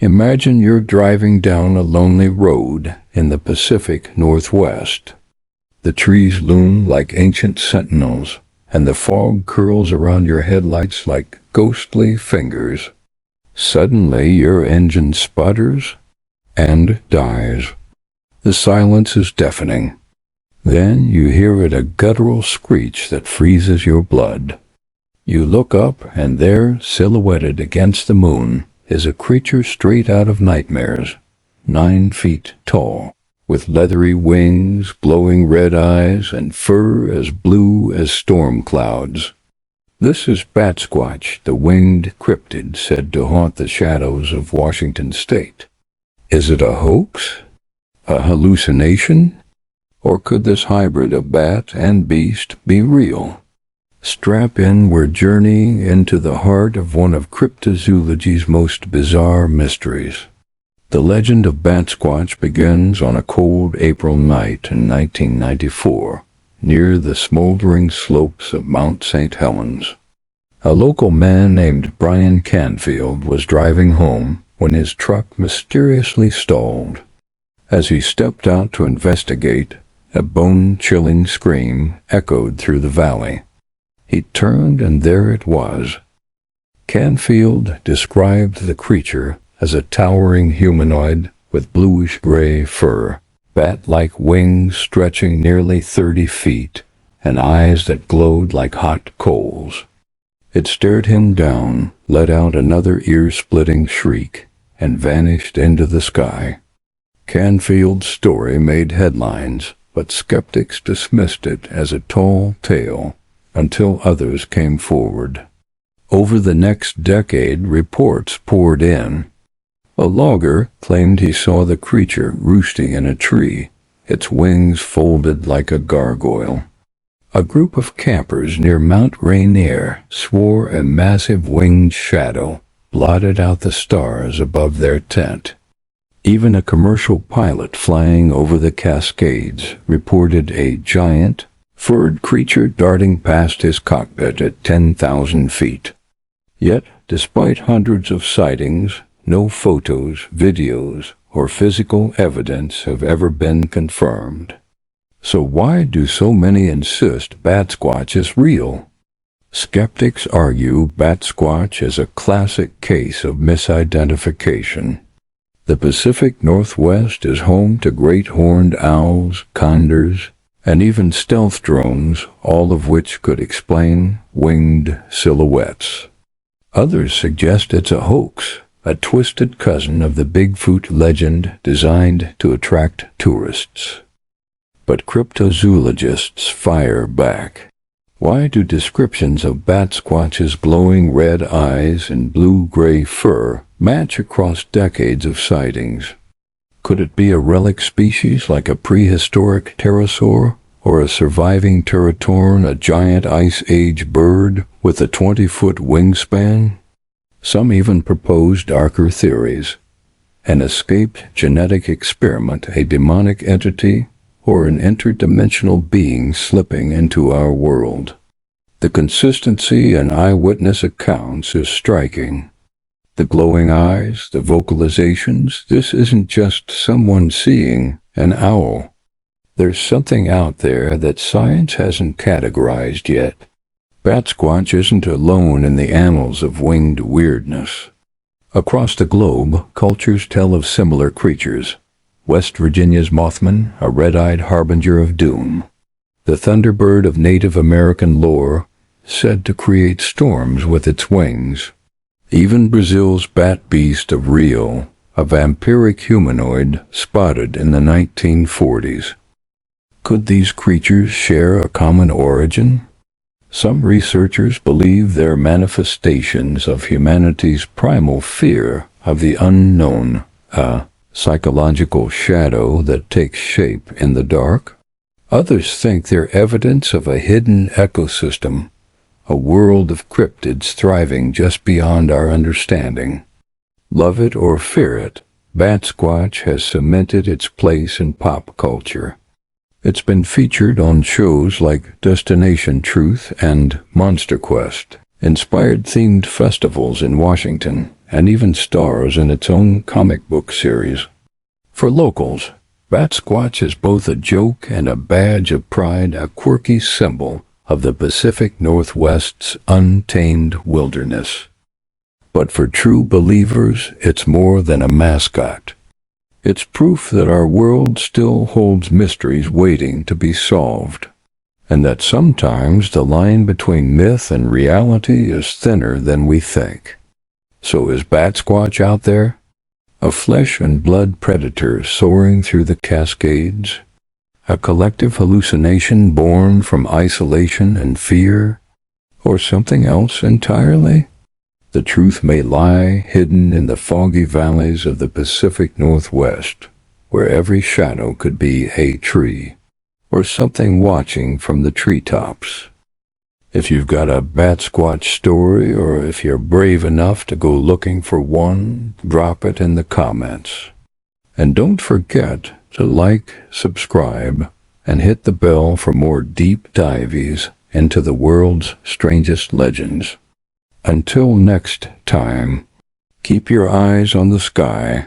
Imagine you're driving down a lonely road in the Pacific Northwest. The trees loom like ancient sentinels, and the fog curls around your headlights like ghostly fingers. Suddenly your engine sputters and dies. The silence is deafening. Then you hear a guttural screech that freezes your blood. You look up, and there, silhouetted against the moon, is a creature straight out of nightmares, 9 feet tall, with leathery wings, glowing red eyes, and fur as blue as storm clouds. This is Batsquatch, the winged cryptid said to haunt the shadows of Washington state. Is it a hoax? A hallucination? Or could this hybrid of bat and beast be real? Strap in, we're journeying into the heart of one of cryptozoology's most bizarre mysteries. The legend of Batsquatch begins on a cold April night in 1994, near the smoldering slopes of Mount St. Helens. A local man named Brian Canfield was driving home when his truck mysteriously stalled. As he stepped out to investigate, a bone-chilling scream echoed through the valley. He turned, and there it was. Canfield described the creature as a towering humanoid with bluish-gray fur, bat-like wings stretching nearly 30 feet, and eyes that glowed like hot coals. It stared him down, let out another ear-splitting shriek, and vanished into the sky. Canfield's story made headlines, but skeptics dismissed it as a tall tale until others came forward. Over the next decade, reports poured in. A logger claimed he saw the creature roosting in a tree, its wings folded like a gargoyle. A group of campers near Mount Rainier swore a massive winged shadow blotted out the stars above their tent. Even a commercial pilot flying over the Cascades reported a giant, furred creature darting past his cockpit at 10,000 feet. Yet, despite hundreds of sightings, no photos, videos, or physical evidence have ever been confirmed. So why do so many insist Batsquatch is real? Skeptics argue Batsquatch is a classic case of misidentification. The Pacific Northwest is home to great horned owls, condors, and even stealth drones, all of which could explain winged silhouettes. Others suggest it's a hoax, a twisted cousin of the Bigfoot legend designed to attract tourists. But cryptozoologists fire back. Why do descriptions of Batsquatch's glowing red eyes and blue-gray fur match across decades of sightings? Could it be a relic species like a prehistoric pterosaur, or a surviving teratorn, a giant ice age bird with a 20-foot wingspan? Some even propose darker theories: an escaped genetic experiment, a demonic entity, or an interdimensional being slipping into our world. The consistency in eyewitness accounts is striking. The glowing eyes, the vocalizations, this isn't just someone seeing an owl. There's something out there that science hasn't categorized yet. Batsquatch isn't alone in the annals of winged weirdness. Across the globe, cultures tell of similar creatures. West Virginia's mothman, a red-eyed harbinger of doom. The thunderbird of Native American lore, said to create storms with its wings. Even Brazil's bat beast of Rio, a vampiric humanoid spotted in the 1940s. Could these creatures share a common origin? Some researchers believe they're manifestations of humanity's primal fear of the unknown, a psychological shadow that takes shape in the dark. Others think they're evidence of a hidden ecosystem, a world of cryptids thriving just beyond our understanding. Love it or fear it, Batsquatch has cemented its place in pop culture. It's been featured on shows like Destination Truth and Monster Quest, inspired themed festivals in Washington, and even stars in its own comic book series. For locals, Batsquatch is both a joke and a badge of pride, a quirky symbol of the Pacific Northwest's untamed wilderness. But for true believers, it's more than a mascot. It's proof that our world still holds mysteries waiting to be solved, and that sometimes the line between myth and reality is thinner than we think. So is Batsquatch out there? A flesh and blood predator soaring through the Cascades? A collective hallucination born from isolation and fear? Or something else entirely? The truth may lie hidden in the foggy valleys of the Pacific Northwest, where every shadow could be a tree, or something watching from the treetops. If you've got a Batsquatch story, or if you're brave enough to go looking for one, drop it in the comments. And don't forget to like, subscribe, and hit the bell for more deep dives into the world's strangest legends. Until next time, keep your eyes on the sky